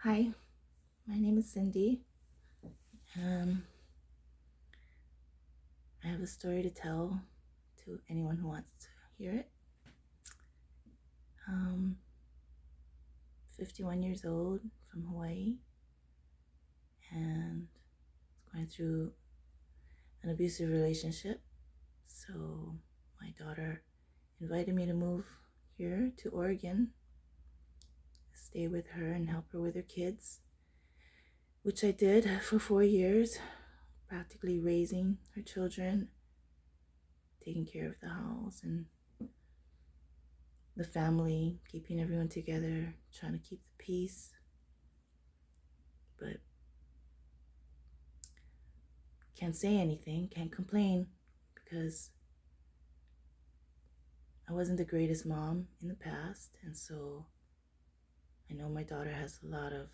Hi, my name is Cindy. Um, I have a story to tell to anyone who wants to hear it. Um, 51 years old from Hawaii and going through an abusive relationship. So my daughter invited me to move here to Oregon, stay with her and help her with her kids, which I did for 4 years, practically raising her children, taking care of the house and the family, keeping everyone together, trying to keep the peace. But can't say anything, can't complain because I wasn't the greatest mom in the past. And so I know my daughter has a lot of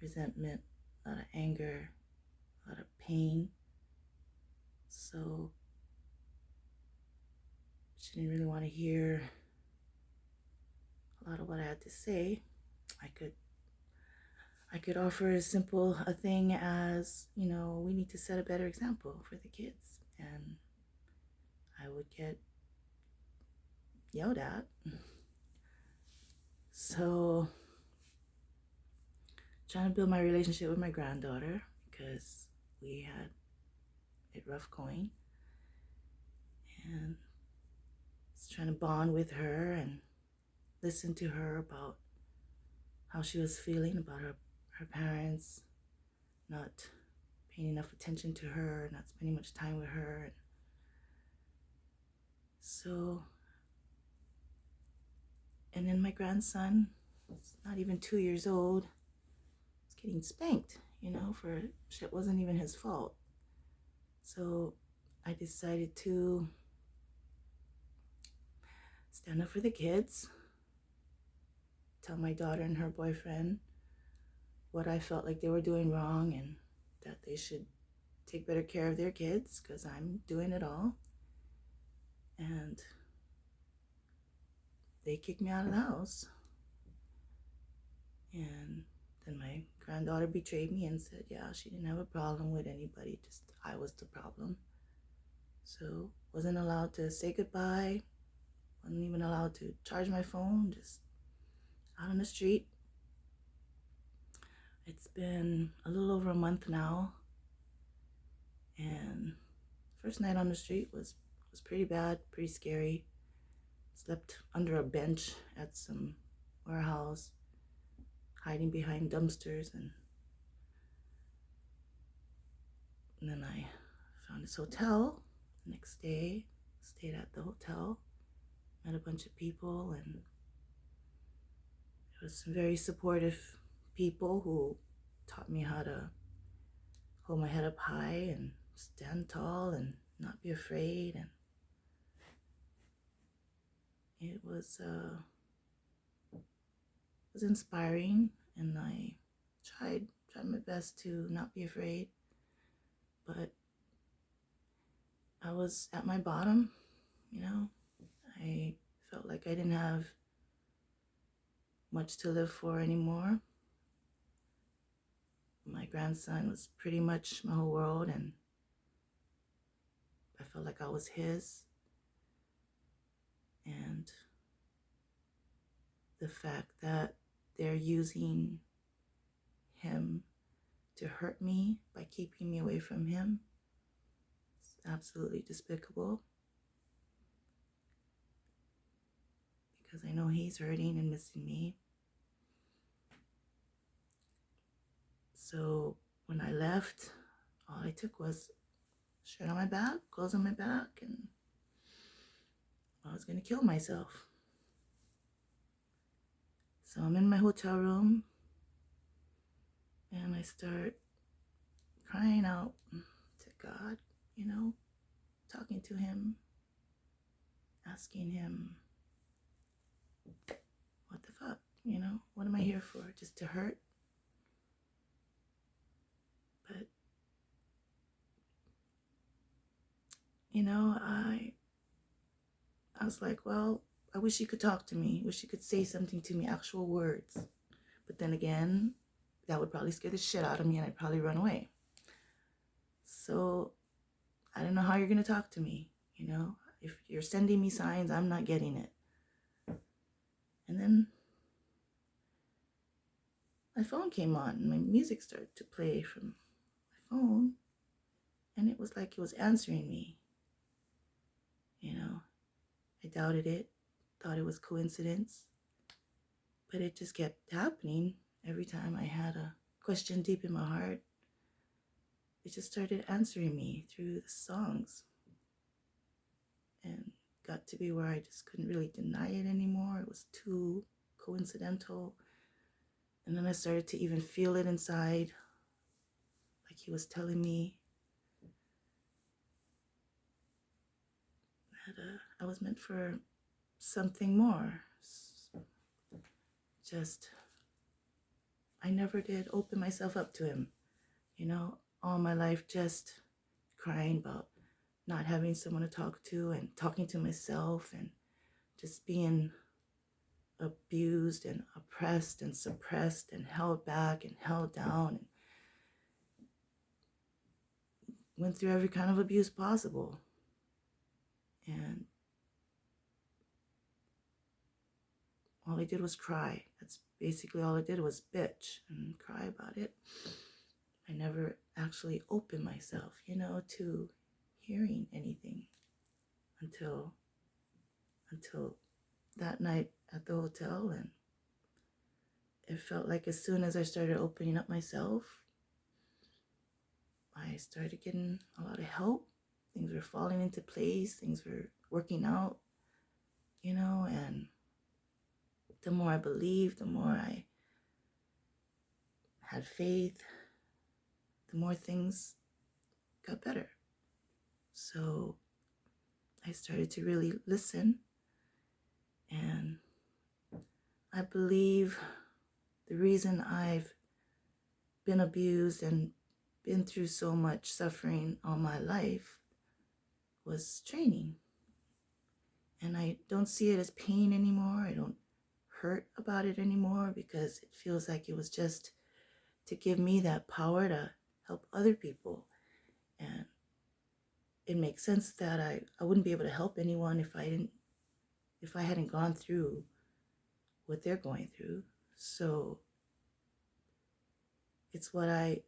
resentment, a lot of anger, a lot of pain. So she didn't really want to hear a lot of what I had to say. I could offer as simple a thing as, we need to set a better example for the kids. And I would get yelled at. So, trying to build my relationship with my granddaughter because we had it rough going. And trying to bond with her and listen to her about how she was feeling about her parents not paying enough attention to her, not spending much time with her. So, and then my grandson, it's not even 2 years old, is getting spanked, for shit wasn't even his fault. So I decided to stand up for the kids, tell my daughter and her boyfriend what I felt like they were doing wrong and that they should take better care of their kids because I'm doing it all. And they kicked me out of the house. And then my granddaughter betrayed me and said, yeah, she didn't have a problem with anybody, just I was the problem. So wasn't allowed to say goodbye, wasn't even allowed to charge my phone, just out on the street. It's been a little over a month now, and first night on the street was pretty bad, pretty scary. Slept under a bench at some warehouse, hiding behind dumpsters, and then I found this hotel. The next day, stayed at the hotel, met a bunch of people, and it was some very supportive people who taught me how to hold my head up high and stand tall and not be afraid. And it was inspiring, and I tried my best to not be afraid, but I was at my bottom. I felt like I didn't have much to live for anymore. My grandson was pretty much my whole world, and I felt like I was his. And the fact that they're using him to hurt me by keeping me away from him is absolutely despicable, because I know he's hurting and missing me. So when I left, all I took was a shirt on my back, clothes on my back, and I was going to kill myself. So I'm in my hotel room, and I start crying out to God, talking to him, asking him, what the fuck, what am I here for? Just to hurt? But, I was like, well, I wish he could talk to me. Wish he could say something to me, actual words. But then again, that would probably scare the shit out of me and I'd probably run away. So I don't know how you're going to talk to me. You know, if you're sending me signs, I'm not getting it. And then my phone came on and my music started to play from my phone. And it was like it was answering me. You know, I doubted it, thought it was coincidence. But it just kept happening every time I had a question deep in my heart. It just started answering me through the songs. And got to be where I just couldn't really deny it anymore. It was too coincidental. And then I started to even feel it inside, like he was telling me that I was meant for something more. Just, I never did open myself up to him, you know, all my life just crying about not having someone to talk to and talking to myself and just being abused and oppressed and suppressed and held back and held down, and went through every kind of abuse possible. And all I did was cry. That's basically all I did was bitch and cry about it. I never actually opened myself, you know, to hearing anything until that night at the hotel. And it felt like as soon as I started opening up myself, I started getting a lot of help. Things were falling into place. Things were working out, you know, and the more I believed, the more I had faith, the more things got better. So I started to really listen, and I believe the reason I've been abused and been through so much suffering all my life was training. And I don't see it as pain anymore. I don't hurt about it anymore, because it feels like it was just to give me that power to help other people. And it makes sense that I wouldn't be able to help anyone if I hadn't gone through what they're going through. So it's what I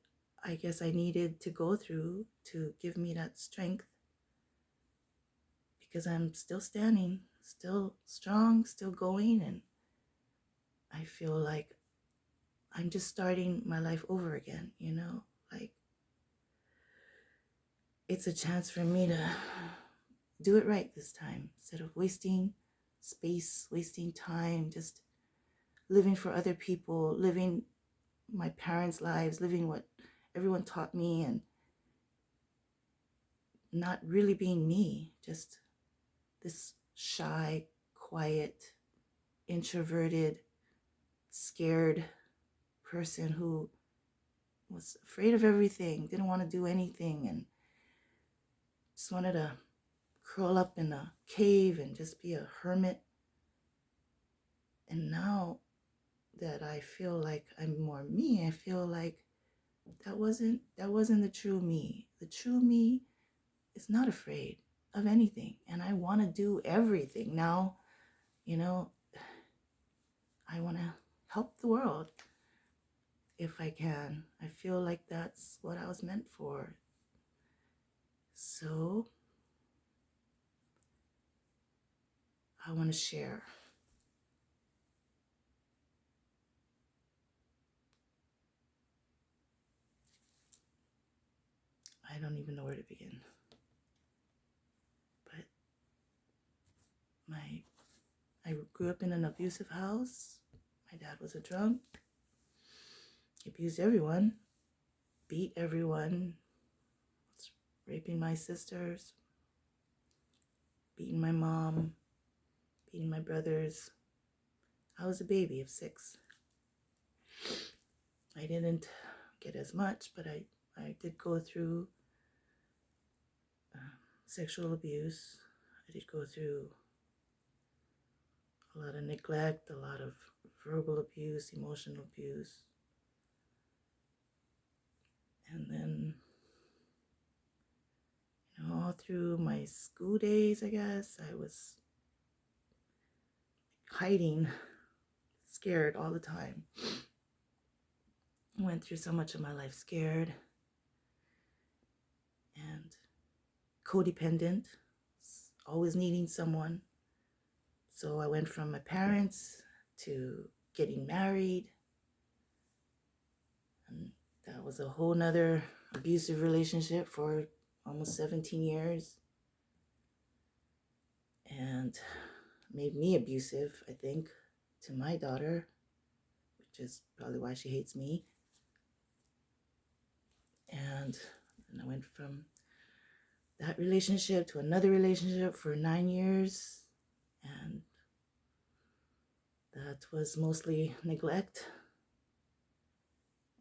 guess I needed to go through to give me that strength, because I'm still standing, still strong, still going, and I feel like I'm just starting my life over again, you know? Like, it's a chance for me to do it right this time, instead of wasting space, wasting time, just living for other people, living my parents' lives, living what everyone taught me, and not really being me, just this shy, quiet, introverted, scared person who was afraid of everything, didn't want to do anything, and just wanted to curl up in a cave and just be a hermit. And now that I feel like I'm more me, I feel like that wasn't the true me. The true me is not afraid of anything, and I want to do everything now. You know, I want to help the world if I can. I feel like that's what I was meant for. So I want to share. I don't even know where to begin. But I grew up in an abusive house. My dad was a drunk. He abused everyone, beat everyone, was raping my sisters, beating my mom, beating my brothers. I was a baby of 6. I didn't get as much, but I did go through sexual abuse. I did go through a lot of neglect, a lot of verbal abuse, emotional abuse. And then, all through my school days, I guess, I was hiding, scared all the time. I went through so much of my life scared and codependent, always needing someone. So I went from my parents to getting married. And that was a whole nother abusive relationship for almost 17 years. And made me abusive, I think, to my daughter, which is probably why she hates me. And I went from that relationship to another relationship for 9 years. And that was mostly neglect.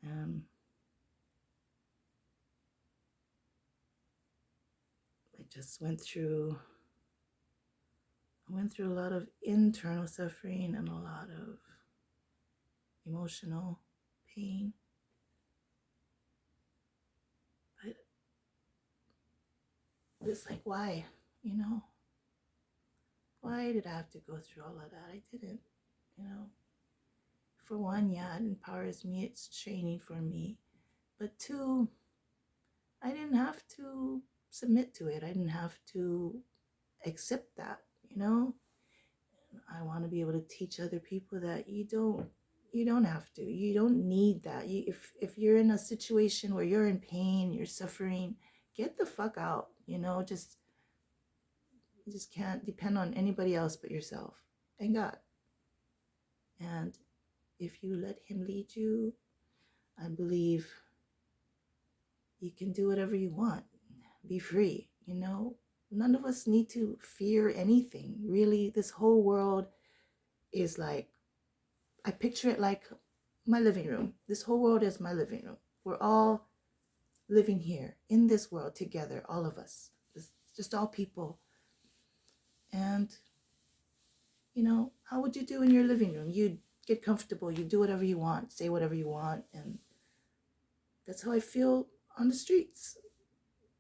I just went through a lot of internal suffering and a lot of emotional pain. But it's like, why? Why did I have to go through all of that? I didn't, For one, yeah, it empowers me. It's training for me. But two, I didn't have to submit to it. I didn't have to accept that, I want to be able to teach other people that you don't have to. You don't need that. If you're in a situation where you're in pain, you're suffering, get the fuck out. You just can't depend on anybody else but yourself and God. And if you let Him lead you, I believe you can do whatever you want. Be free. None of us need to fear anything. Really, this whole world is like, I picture it like my living room. This whole world is my living room. We're all living here in this world together, all of us. It's just all people. And, how would you do in your living room? You'd get comfortable. You do whatever you want, say whatever you want. And that's how I feel on the streets.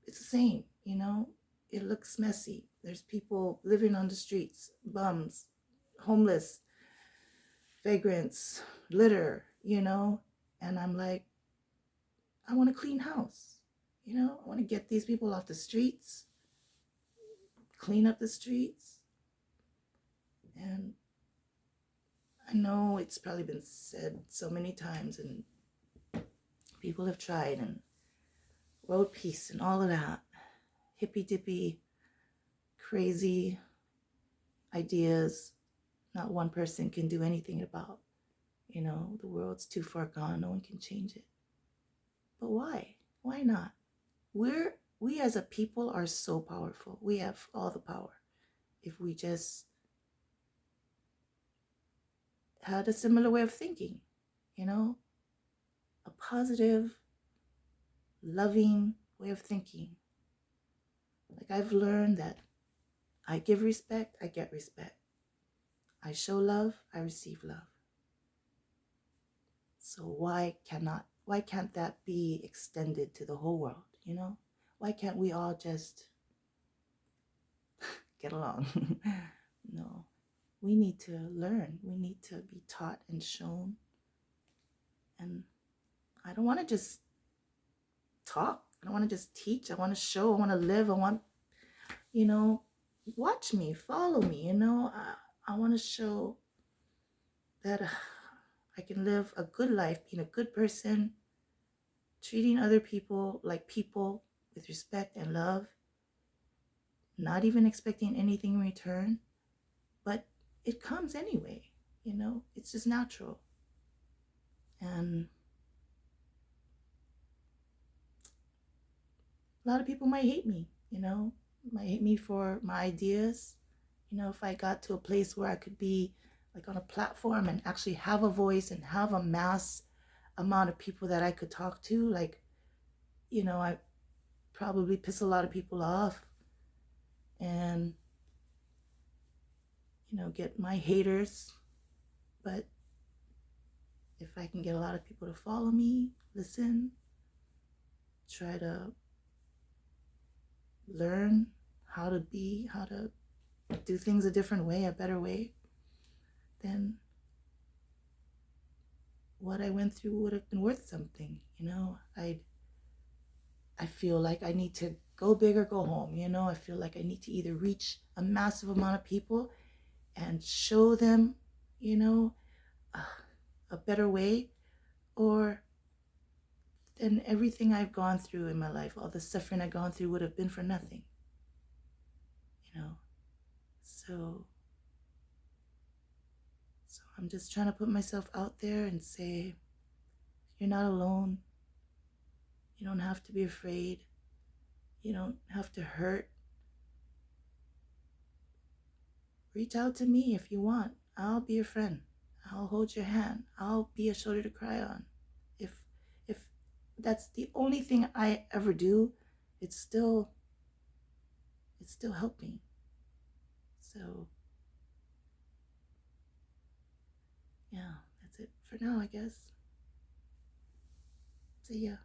It's the same, It looks messy. There's people living on the streets, bums, homeless, vagrants, litter, And I'm like, I want a clean house, I want to get these people off the streets, clean up the streets. And I know it's probably been said so many times, and people have tried, and world peace and all of that, hippy-dippy, crazy ideas not one person can do anything about. The world's too far gone, no one can change it. But why? Why not? We as a people are so powerful. We have all the power. If we just had a similar way of thinking, a positive, loving way of thinking. Like, I've learned that I give respect, I get respect. I show love, I receive love. So why can't that be extended to the whole world, Why can't we all just get along? No. We need to learn. We need to be taught and shown. And I don't want to just talk. I don't want to just teach. I want to show. I want to live. I want, watch me, follow me, I want to show that I can live a good life, being a good person, treating other people like people with respect and love, not even expecting anything in return, but it comes anyway, it's just natural. And a lot of people might hate me, might hate me for my ideas. If I got to a place where I could be like on a platform and actually have a voice and have a mass amount of people that I could talk to, like, I probably piss a lot of people off and, get my haters. But if I can get a lot of people to follow me, listen, try to learn how to do things a different way, a better way, then what I went through would have been worth something. I feel like I need to go big or go home. I feel like I need to either reach a massive amount of people and show them, you know, a better way, or then everything I've gone through in my life, all the suffering I've gone through would have been for nothing, you know. So I'm just trying to put myself out there and say, you're not alone. You don't have to be afraid. You don't have to hurt. Reach out to me if you want. I'll be your friend. I'll hold your hand. I'll be a shoulder to cry on. If that's the only thing I ever do, it's still helped me. So yeah, that's it for now, I guess. See ya.